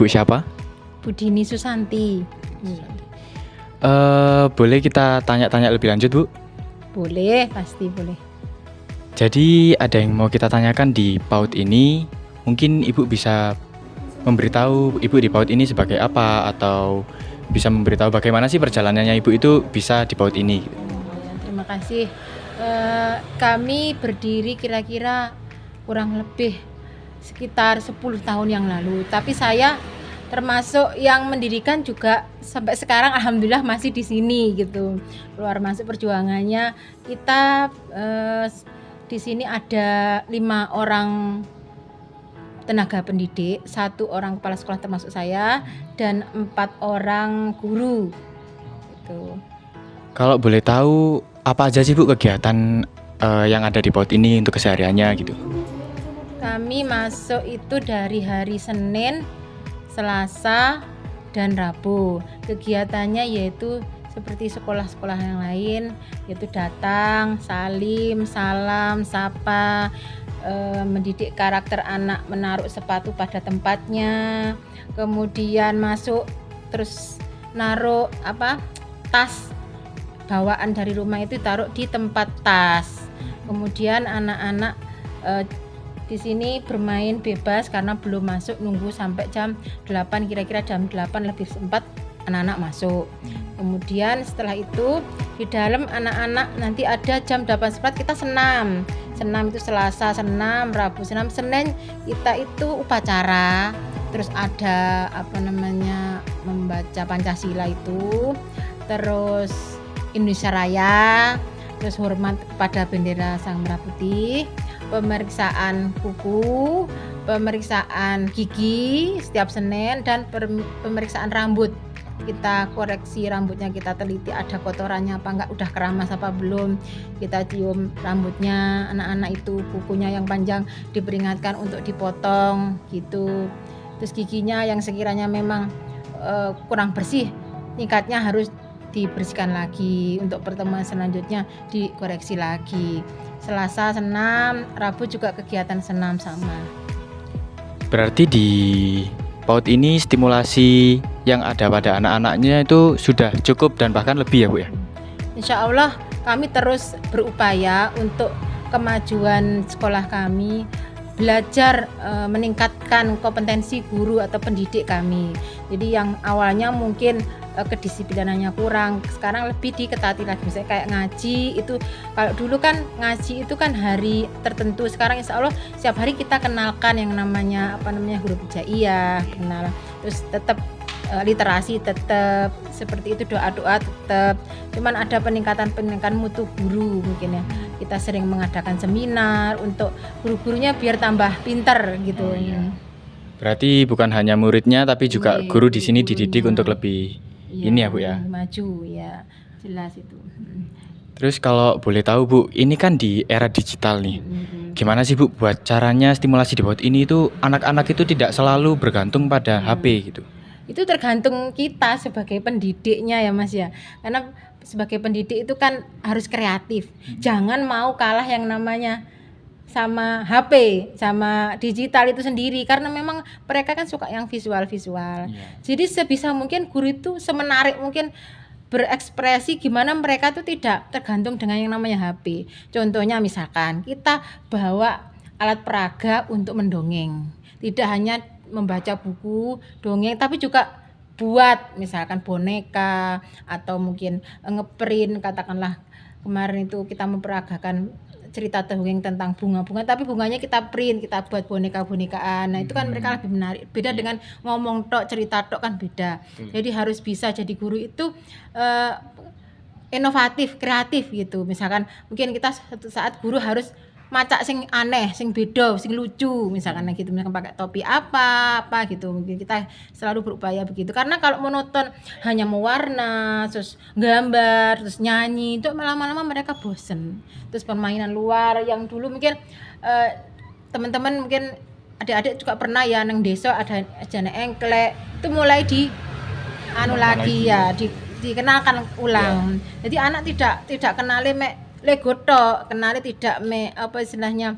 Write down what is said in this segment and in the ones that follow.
Ibu siapa? Budini Susanti. Boleh kita tanya-tanya lebih lanjut, Bu? Boleh, pasti boleh. Jadi ada yang mau kita tanyakan di PAUD ini. Mungkin Ibu bisa memberitahu Ibu di PAUD ini sebagai apa, atau bisa memberitahu bagaimana sih perjalanannya Ibu itu bisa di PAUD ini. Terima kasih. Kami berdiri kira-kira kurang lebih sekitar 10 tahun yang lalu. Tapi saya termasuk yang mendirikan juga sampai sekarang, alhamdulillah masih di sini gitu. Keluar masuk perjuangannya kita di sini ada 5 orang tenaga pendidik, 1 orang kepala sekolah termasuk saya, dan 4 orang guru. Gitu. Kalau boleh tahu apa aja sih Bu kegiatan yang ada di PAUD ini untuk kesehariannya gitu? Kami masuk itu dari hari Senin, Selasa, dan Rabu. Kegiatannya yaitu seperti sekolah-sekolah yang lain, yaitu datang, salim, salam, sapa, mendidik karakter anak, menaruh sepatu pada tempatnya, kemudian masuk terus naruh tas bawaan dari rumah itu taruh di tempat tas. Kemudian anak-anak di sini bermain bebas karena belum masuk, nunggu sampai jam 8, kira-kira jam 8 lebih 4 anak-anak masuk. Kemudian setelah itu di dalam anak-anak nanti ada jam 8.4 kita senam. Senam itu Selasa senam, Rabu senam, Senin kita itu upacara. Terus ada membaca Pancasila itu, terus Indonesia Raya, terus hormat kepada bendera Sang Merah Putih, pemeriksaan kuku, pemeriksaan gigi setiap Senin, dan pemeriksaan rambut. Kita koreksi rambutnya, kita teliti ada kotorannya apa enggak, udah keramas apa belum. Kita cium rambutnya anak-anak itu, kukunya yang panjang diperingatkan untuk dipotong gitu. Terus giginya yang sekiranya memang kurang bersih, tingkatnya harus dibersihkan lagi. Untuk pertemuan selanjutnya dikoreksi lagi. Selasa senam, Rabu juga kegiatan senam sama. Berarti di PAUD ini stimulasi yang ada pada anak-anaknya itu sudah cukup dan bahkan lebih ya Bu ya? Insya Allah kami terus berupaya untuk kemajuan sekolah kami, belajar meningkatkan kompetensi guru atau pendidik kami. Jadi yang awalnya mungkin kedisiplinannya kurang, sekarang lebih diketati lagi. Misalnya kayak ngaji itu, kalau dulu kan ngaji itu kan hari tertentu, sekarang insya Allah setiap hari kita kenalkan yang namanya huruf hijaiyah, kenal. Terus tetap literasi tetap seperti itu, doa-doa tetap. Cuman ada peningkatan mutu guru mungkin ya. Kita sering mengadakan seminar untuk guru-gurunya biar tambah pintar gitu. Berarti bukan hanya muridnya tapi juga guru di sini dididik untuk lebih ini ya Bu ya. Maju ya, jelas itu. Terus kalau boleh tahu Bu, ini kan di era digital nih. Gimana sih Bu buat caranya stimulasi di PAUD ini itu anak-anak itu tidak selalu bergantung pada HP gitu? Itu tergantung kita sebagai pendidiknya ya Mas ya. Karena sebagai pendidik itu kan harus kreatif. Jangan mau kalah yang namanya sama HP, sama digital itu sendiri, karena memang mereka kan suka yang visual-visual. Jadi sebisa mungkin guru itu semenarik mungkin berekspresi, gimana mereka tuh tidak tergantung dengan yang namanya HP. Contohnya misalkan kita bawa alat peraga untuk mendongeng. Tidak hanya membaca buku dongeng tapi juga buat misalkan boneka atau mungkin ngeprint, katakanlah kemarin itu kita memperagakan cerita dongeng tentang bunga-bunga, tapi bunganya kita print, kita buat boneka-bonekaan. Nah itu kan mereka lebih menarik, beda dengan ngomong tok, cerita tok kan beda. Jadi harus bisa jadi guru itu inovatif, kreatif gitu. Misalkan mungkin kita satu saat guru harus macak sing aneh, sing beda, sing lucu misalkan gitu, misalkan pakai topi apa gitu. Mungkin kita selalu berupaya begitu. Karena kalau monoton hanya mewarna, terus gambar, terus nyanyi, itu lama-lama mereka bosen. Terus permainan luar yang dulu mungkin teman-teman mungkin adik-adik juga pernah ya nang desa ada jane engklek, itu mulai di lagi ya, dikenalkan ulang. Jadi anak tidak kenali Lego tok, kenali tidak istilahnya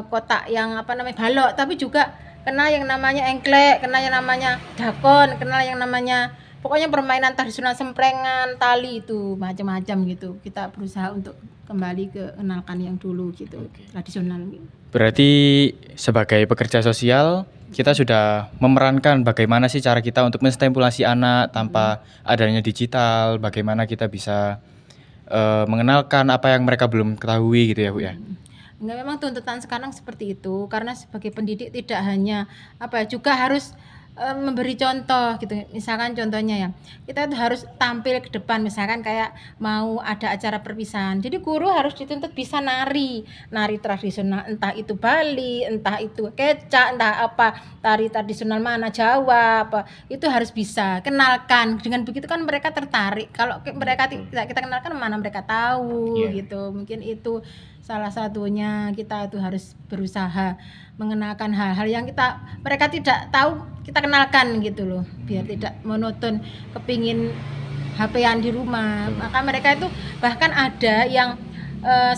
kotak yang balok, tapi juga kenal yang namanya engklek, kenal yang namanya dakon, kenal yang namanya pokoknya permainan tradisional semprengan, tali itu macam-macam gitu. Kita berusaha untuk kembali ke kenalkan yang dulu gitu, tradisional gitu. Berarti sebagai pekerja sosial kita sudah memerankan bagaimana sih cara kita untuk menstimulasi anak tanpa adanya digital, bagaimana kita bisa mengenalkan apa yang mereka belum ketahui gitu ya Bu ya. Enggak, memang tuntutan sekarang seperti itu karena sebagai pendidik tidak hanya juga harus memberi contoh gitu. Misalkan contohnya ya, kita itu harus tampil ke depan, misalkan kayak mau ada acara perpisahan. Jadi guru harus dituntut bisa nari tradisional, entah itu Bali, entah itu kecak, entah apa, tari tradisional mana Jawa, apa. Itu harus bisa. Kenalkan. Dengan begitu kan mereka tertarik. Kalau mereka tidak kita kenalkan mana mereka tahu gitu. Mungkin itu salah satunya, kita itu harus berusaha mengenalkan hal-hal yang mereka tidak tahu, kita kenalkan gitu loh, biar tidak monoton kepingin HP-an di rumah. Maka mereka itu bahkan ada yang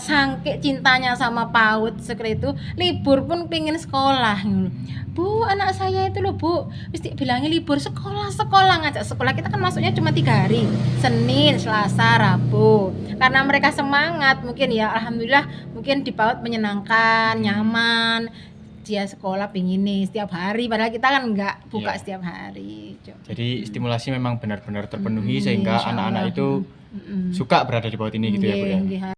sangke cintanya sama PAUD seperti itu, libur pun pingin sekolah. Bu, anak saya itu loh Bu, mesti bilangnya libur sekolah ngajak sekolah. Kita kan masuknya cuma 3 hari, Senin, Selasa, Rabu. Karena mereka semangat, mungkin ya alhamdulillah, mungkin di PAUD menyenangkan, nyaman. Dia sekolah pingin nih setiap hari, padahal kita kan enggak buka setiap hari. Jadi stimulasi memang benar-benar terpenuhi sehingga anak-anak itu suka berada di PAUD ini gitu ya Bu ya.